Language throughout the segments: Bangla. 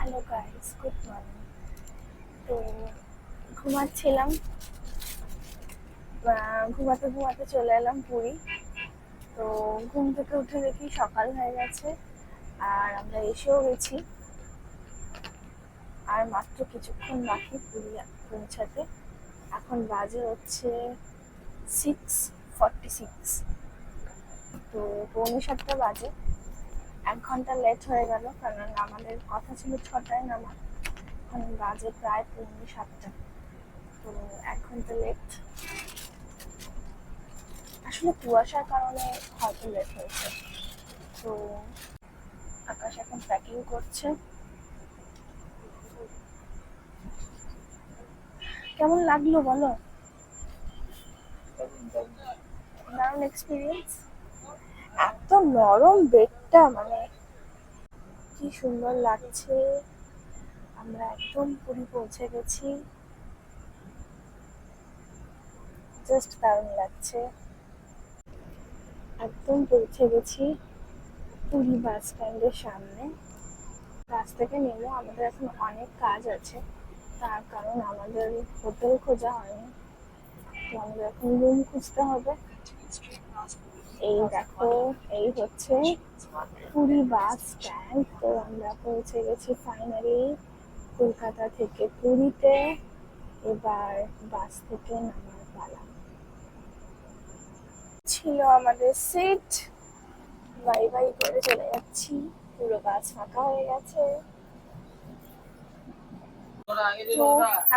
Hello guys, good morning. তো ঘুমাচ্ছিলাম, ঘুমাতে ঘুমাতে চলে এলাম পুরী। তো ঘুম থেকে উঠে দেখি সকাল হয়ে গেছে, আর আমরা এসেও গেছি। আর মাত্র কিছুক্ষণ বাকি পুরী পৌঁছাতে। এখন বাজে হচ্ছে 6:46। তো 6:45 বাজে। 1 ঘন্টা লেট হয়ে গেল, কারণ আমাদের কথা ছিল 6টায় নামা। এখন বাজে প্রায় 6:45। তো 1 ঘন্টা লেট। আসলে কুয়াশার কারণে হয়তো লেট হয়েছে। তো আকাশ এখন প্যাকিং করছে। কেমন লাগলো বলো? দারুণ এক্সপিরিয়েন্স। এত নরম বেডটা, মানে কি সুন্দর লাগছে। আমরা একদম পুরী পৌঁছে গেছি, জাস্ট দারুণ লাগছে। একদম পৌঁছে গেছি পুরী বাস স্ট্যান্ডের সামনে। বাস থেকে নেমে আমাদের এখন অনেক কাজ আছে, তার কারণ আমাদের হোটেল খোঁজা হয়নি। তো আমাদের এখন রুম খুঁজতে হবে। এই দেখো, এই হচ্ছে পুরী বাস স্ট্যান্ড। তো আমরা পৌঁছে গেছি ফাইনালি কলকাতা থেকে পুরীতে। এবার বাস থেকে নামার পালা। ছিল আমাদের সিট, বাই বাই করে চলে যাচ্ছি। পুরো বাস ফাঁকা হয়ে গেছে। তো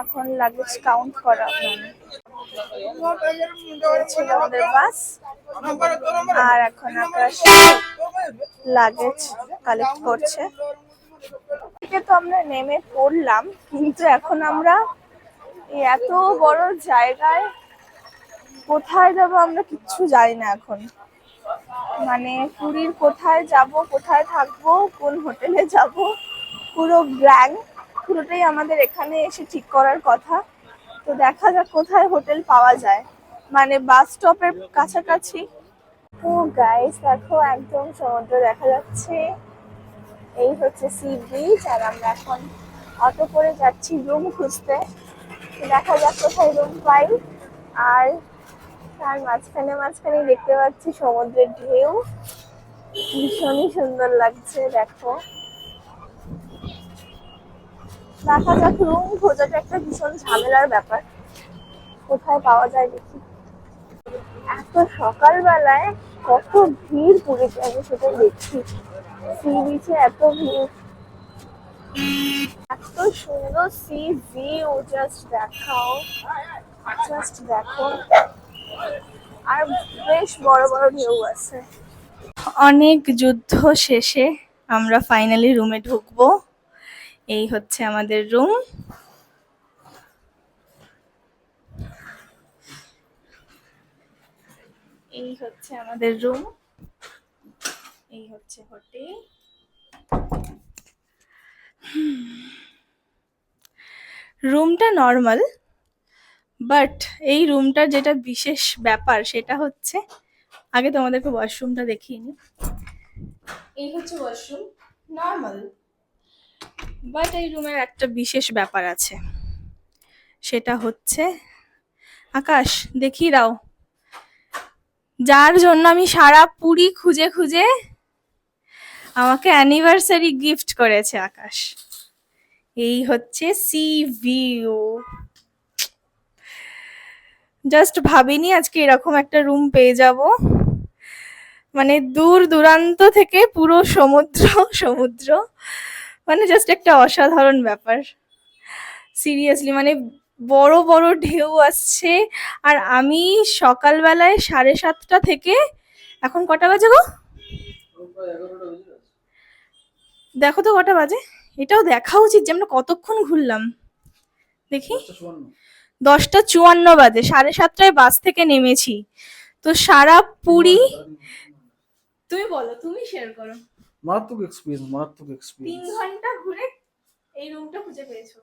এখন লাগেজ কাউন্ট করা, ছিল আমাদের বাস। আর এখন আকাশ লাগেজ কালেক্ট করছে। তো আমরা নেমে পড়লাম, কিন্তু এখন আমরা এত বড় জায়গায় কোথায় যাব আমরা কিচ্ছু জানি না এখন। মানে পুরীর কোথায় যাব, কোথায় থাকবো, কোন হোটেলে যাব, পুরো ব্ল্যাঙ্ক। পুরোটাই আমাদের এখানে এসে ঠিক করার কথা। তো দেখা যাক কোথায় হোটেল পাওয়া যায়, মানে বাস স্টপের কাছাকাছি। তো গাইস দেখো, একদম সমুদ্র দেখা যাচ্ছে। এই হচ্ছে সি বিচ, আর আমরা এখন অটো করে যাচ্ছি রুম খুঁজতে। দেখা যাক কোথায় রুম পাই। আর তার মাঝখানে মাঝখানে দেখতে পাচ্ছি সমুদ্রের ঢেউ, ভীষণই সুন্দর লাগছে। দেখো, দেখা যাক। রুম খোঁজাটা একটা ভীষণ ঝামেলার ব্যাপার, কোথায় পাওয়া যায় দেখি। এত সকালবেলায় কত ভিড় পুরীতে, আমি সেটা দেখছি। সি বিচে এত ভিড়, এত সুন্দর সি ভিউ। জাস্ট দেখাও, জাস্ট দেখো। আর বেশ বড় বড় ঢেউ আছে। অনেক যুদ্ধ শেষে আমরা ফাইনালি রুমে ঢুকবো। এই হচ্ছে আমাদের রুম। এই হচ্ছে আমাদের রুম, এই হচ্ছে হোটেল। রুমটা নর্মাল, বাট এই রুমটার যেটা বিশেষ ব্যাপার সেটা হচ্ছে, আগে তোমাদেরকে ওয়াশরুমটা দেখিয়ে নি। এই হচ্ছে ওয়াশরুম, নর্মাল। বাট এই রুমের একটা বিশেষ ব্যাপার আছে, সেটা হচ্ছে আকাশ দেখিয়ে দাও, যার জন্য আমি সারা পুরী খুঁজে খুঁজে আমাকে অ্যানিভার্সারি গিফট করেছে আকাশ। এই হচ্ছে সি ভিউ। জাস্ট ভাবিনি আজকে এরকম একটা রুম পেয়ে যাব। মানে দূর দূরান্ত থেকে পুরো সমুদ্র সমুদ্র, মানে জাস্ট একটা অসাধারণ ব্যাপার। সিরিয়াসলি, মানে বড় বড় ঢেউ আসছে। আর আমি সকালবেলায় 7:30 থেকে এখন কটা বাজে গো? দেখো তো কটা বাজে, এটাও দেখা উচিত যে আমরা কতক্ষণ ঘুরলাম। দেখি, 10:54 বাজে। 7:30টায় বাস থেকে নেমেছি। তো সারা পুরী, তুমি বলো, তুমি শেয়ার করো। মারাত্মক এক্সপিরিয়েন্স, মারাত্মক এক্সপিরিয়েন্স। 3 ঘন্টা ঘুরে এই রুমটা খুঁজে পেয়েছো।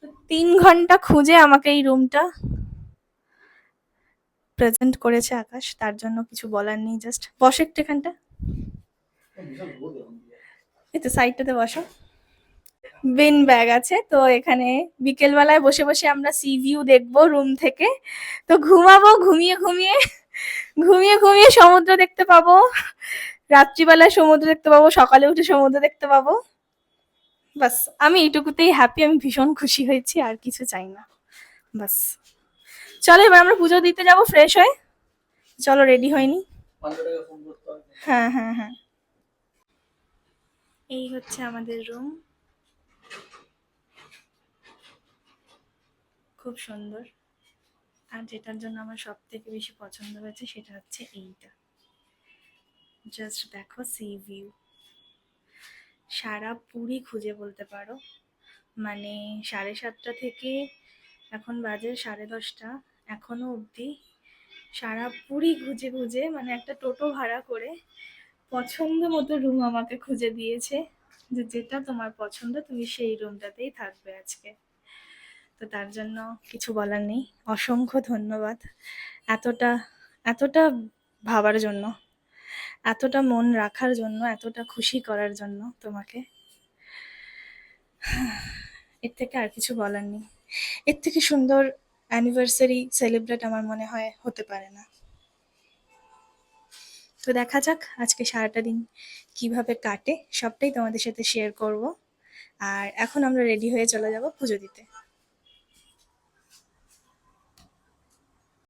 তো 3 ঘন্টা খুঁজে আমাকে এই রুমটা প্রেজেন্ট করেছে আকাশ, তার জন্য কিছু বলার নেই। জাস্ট বসে একটু এখানটা। এই তো সাইডটাতে বসো। বিন ব্যাগ আছে তো এখানে বিকেল বেলায় বসে বসে আমরা সি ভিউ দেখবো রুম থেকে। তো ঘুমাবো, ঘুমিয়ে সমুদ্র দেখতে পাবো, রাত্রিবেলায় সমুদ্র দেখতে পাবো, সকালে উঠে সমুদ্র দেখতে পাবো। বাস আমি এইটুকুতেই হ্যাপি, আমি ভীষণ খুশি হয়েছি, আর কিছু চাই না। বাস চলো এবার আমরা পুজো দিতে যাবো ফ্রেশ হয়ে। চলো রেডি হয়নি। হ্যাঁ হ্যাঁ হ্যাঁ, এই হচ্ছে আমাদের রুম, খুব সুন্দর। আর যেটার জন্য আমার সব থেকে বেশি পছন্দ হয়েছে সেটা হচ্ছে এইটা, জাস্ট দেখো সি ভিউ। সারা পুরী খুঁজে বলতে পারো, মানে 7:30 থেকে এখন বাজে 10:30, এখনো অবধি সারা পুরী খুঁজে খুঁজে, মানে একটা টোটো ভাড়া করে পছন্দ মতো রুম আমাকে খুঁজে দিয়েছে, যে যেটা তোমার পছন্দ তুমি সেই রুমটাতেই থাকবে আজকে। তো তার জন্য কিছু বলার নেই, অসংখ্য ধন্যবাদ এতটা এতটা ভাবার জন্য, এতটা মন রাখার জন্য, এতটা খুশি করার জন্য তোমাকে। এর থেকে আর কিছু বলার নেই, এর থেকে সুন্দর অ্যানিভার্সারি সেলিব্রেট আমার মনে হয় হতে পারে না। তো দেখা যাক আজকে সারাটা দিন কিভাবে কাটে, সবটাই তোমাদের সাথে শেয়ার করব। আর এখন আমরা রেডি হয়ে চলে যাব পুজো দিতে।